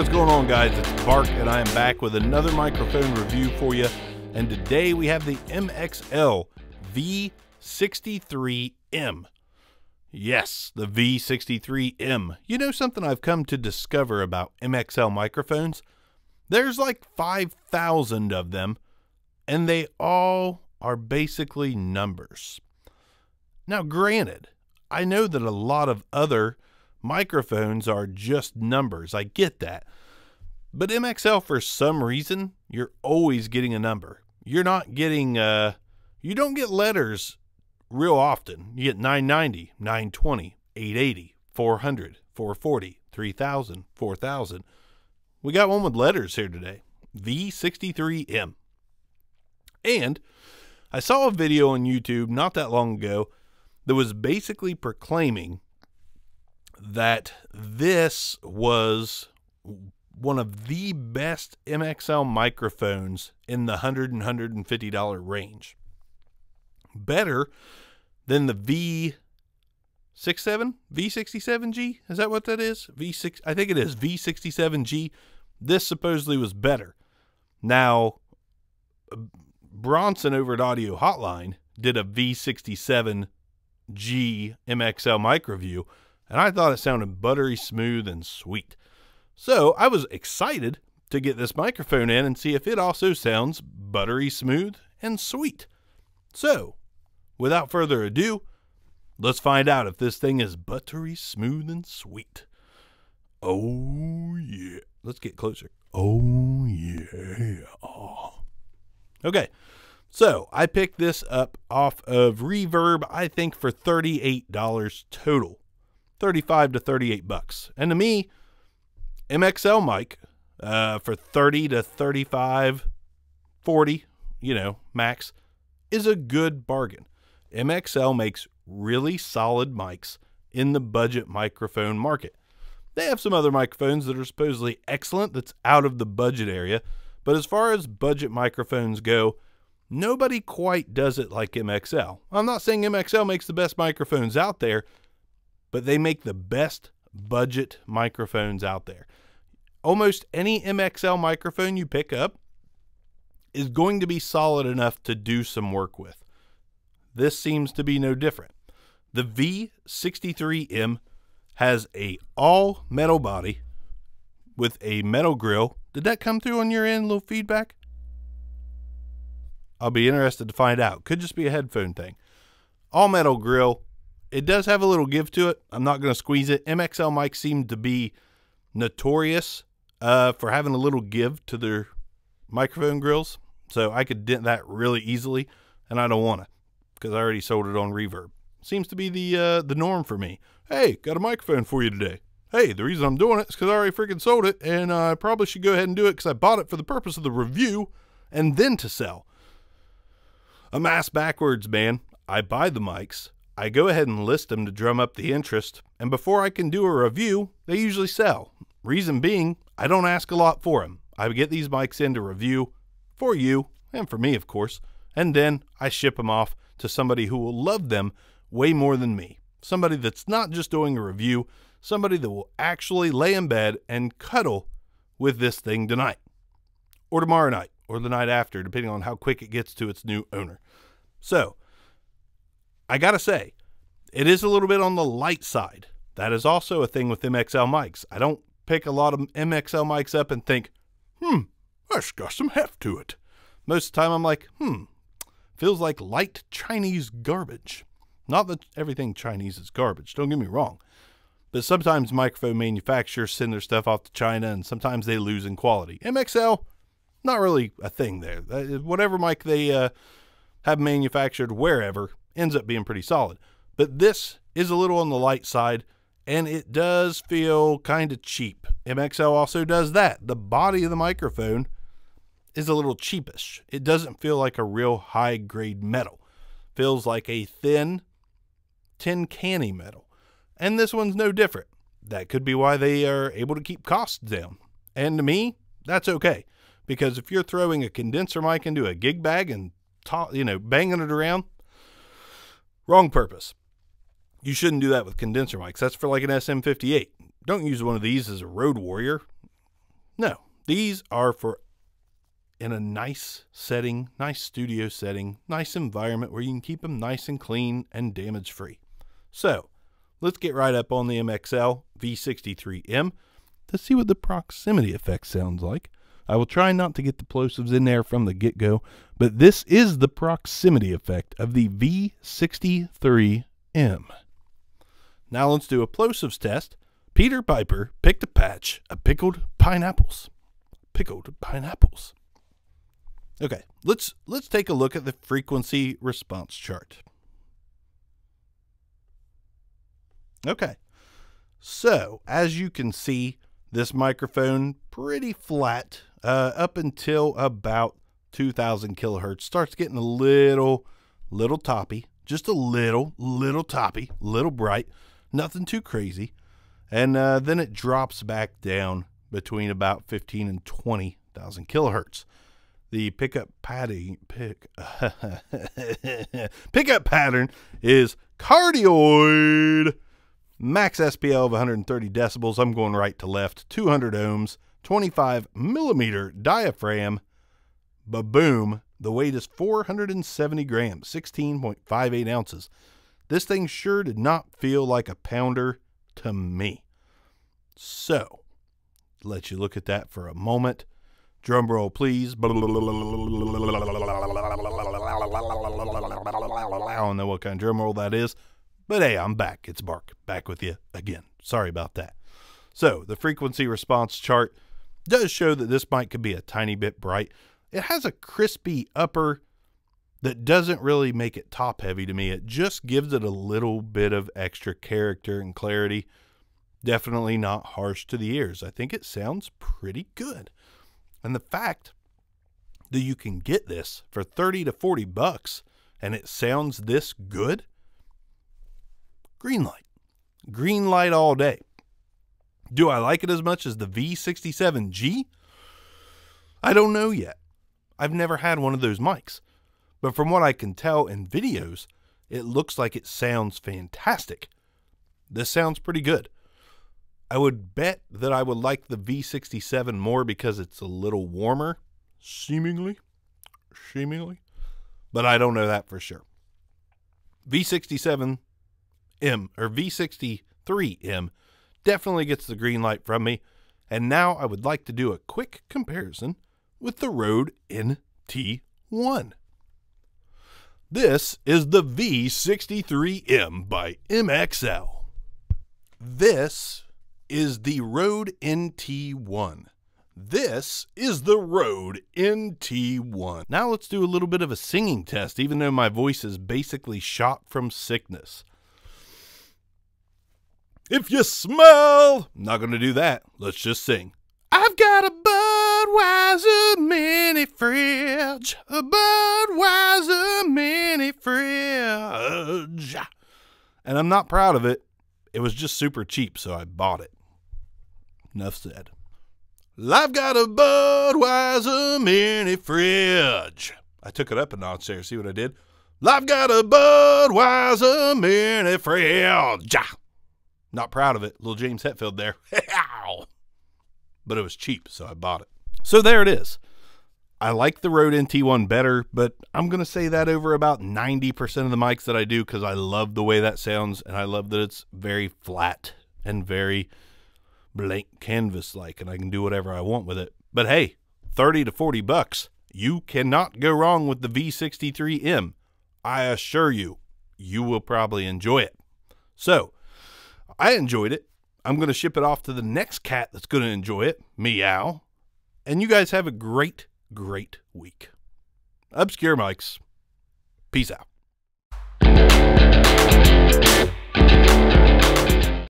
what's going on, guys? It's Bark, and I am back with another microphone review for you. And today we have the MXL V63M. Yes, the V63M. You know something I've come to discover about MXL microphones? There's like 5,000 of them, and they all are basically numbers. Now, granted, I know that a lot of other microphones are just numbers. I get that. But MXL, for some reason, you're always getting a number. You're not getting, you don't get letters real often. You get 990, 920, 880, 400, 440, 3000, 4000. We got one with letters here today. V63M. And I saw a video on YouTube not that long ago that was basically proclaiming that this was one of the best MXL microphones in the $100 and $150 range. Better than the V67G? Is that what that is? V6, I think it is V67G. This supposedly was better. Now, Bronson over at Audio Hotline did a V67G MXL mic review, and I thought it sounded buttery smooth and sweet. So I was excited to get this microphone in and see if it also sounds buttery smooth and sweet. So, without further ado, let's find out if this thing is buttery smooth and sweet. Oh yeah. Let's get closer. Oh yeah. Okay. So I picked this up off of Reverb, I think for $38 total. 35 to 38 bucks. And to me, MXL mic for 30 to 35, 40, you know, max, is a good bargain. MXL makes really solid mics in the budget microphone market. They have some other microphones that are supposedly excellent that's out of the budget area, but as far as budget microphones go, nobody quite does it like MXL. I'm not saying MXL makes the best microphones out there, but they make the best budget microphones out there. Almost any MXL microphone you pick up is going to be solid enough to do some work with. This seems to be no different. The V63M has a all metal body with a metal grill. Did that come through on your end, a little feedback? I'll be interested to find out. Could just be a headphone thing. All metal grill. It does have a little give to it. I'm not going to squeeze it. MXL mics seem to be notorious for having a little give to their microphone grills. So I could dent that really easily, and I don't want to because I already sold it on Reverb. Seems to be the norm for me. Hey, got a microphone for you today. Hey, the reason I'm doing it is because I already freaking sold it, and I probably should go ahead and do it because I bought it for the purpose of the review and then to sell. I'm ass backwards, man. I buy the mics. I go ahead and list them to drum up the interest, and before I can do a review, they usually sell. Reason being, I don't ask a lot for them. I get these mics in to review for you, and for me, of course, and then I ship them off to somebody who will love them way more than me. Somebody that's not just doing a review, somebody that will actually lay in bed and cuddle with this thing tonight, or tomorrow night, or the night after, depending on how quick it gets to its new owner. So, I gotta say, it is a little bit on the light side. That is also a thing with MXL mics. I don't pick a lot of MXL mics up and think, that's got some heft to it. Most of the time I'm like, feels like light Chinese garbage. Not that everything Chinese is garbage, don't get me wrong. But sometimes microphone manufacturers send their stuff off to China, and sometimes they lose in quality. MXL, not really a thing there. Whatever mic they have manufactured wherever ends up being pretty solid. But this is a little on the light side, and it does feel kind of cheap. MXL also does that. The body of the microphone is a little cheapish. It doesn't feel like a real high-grade metal. Feels like a thin tin canny metal. And this one's no different. That could be why they are able to keep costs down. And to me, that's okay. Because if you're throwing a condenser mic into a gig bag and banging it around, wrong purpose. You shouldn't do that with condenser mics. That's for like an SM58. Don't use one of these as a road warrior. No, these are for in a nice setting, nice studio setting, nice environment where you can keep them nice and clean and damage free. So let's get right up on the MXL V63M to see what the proximity effect sounds like. I will try not to get the plosives in there from the get-go, but this is the proximity effect of the V63M. Now let's do a plosives test. Peter Piper picked a patch of pickled pineapples. Pickled pineapples. Okay, let's take a look at the frequency response chart. Okay, so as you can see, this microphone pretty flat up until about 2000 kilohertz. Starts getting a little toppy, just a little toppy, little bright, nothing too crazy. And then it drops back down between about 15 and 20,000 kilohertz. The pickup pattern is cardioid. Max SPL of 130 decibels. I'm going right to left. 200 ohms. 25 millimeter diaphragm. Ba-boom. The weight is 470 grams. 16.58 ounces. This thing sure did not feel like a pounder to me. So, let you look at that for a moment. Drum roll, please. I don't know what kind of drum roll that is, but hey, I'm back. It's Mark, back with you again. Sorry about that. So, the frequency response chart does show that this mic could be a tiny bit bright. It has a crispy upper that doesn't really make it top heavy to me. It just gives it a little bit of extra character and clarity. Definitely not harsh to the ears. I think it sounds pretty good. And the fact that you can get this for 30 to 40 bucks and it sounds this good, green light. Green light all day. Do I like it as much as the V67G? I don't know yet. I've never had one of those mics. But from what I can tell in videos, it looks like it sounds fantastic. This sounds pretty good. I would bet that I would like the V67 more because it's a little warmer, seemingly, but I don't know that for sure. V67M or V63M definitely gets the green light from me, and now I would like to do a quick comparison with the Rode NT1. This is the V63M by MXL. This is the Rode NT1. This is the Rode NT1. Now let's do a little bit of a singing test, even though my voice is basically shot from sickness. If you smell, I'm not going to do that. Let's just sing. I've got a Budweiser mini fridge, a Budweiser mini fridge. And I'm not proud of it. It was just super cheap, so I bought it. Enough said. I've got a Budweiser mini fridge. I took it up a notch there. See what I did? I've got a Budweiser mini fridge. Not proud of it. Little James Hetfield there. But it was cheap, so I bought it. So there it is. I like the Rode NT1 better, but I'm going to say that over about 90% of the mics that I do because I love the way that sounds, and I love that it's very flat and very blank canvas-like, and I can do whatever I want with it. But hey, 30 to 40 bucks, you cannot go wrong with the V63M. I assure you, you will probably enjoy it. So, I enjoyed it. I'm going to ship it off to the next cat that's going to enjoy it. Meow. And you guys have a great week. Obscure Mics. Peace out.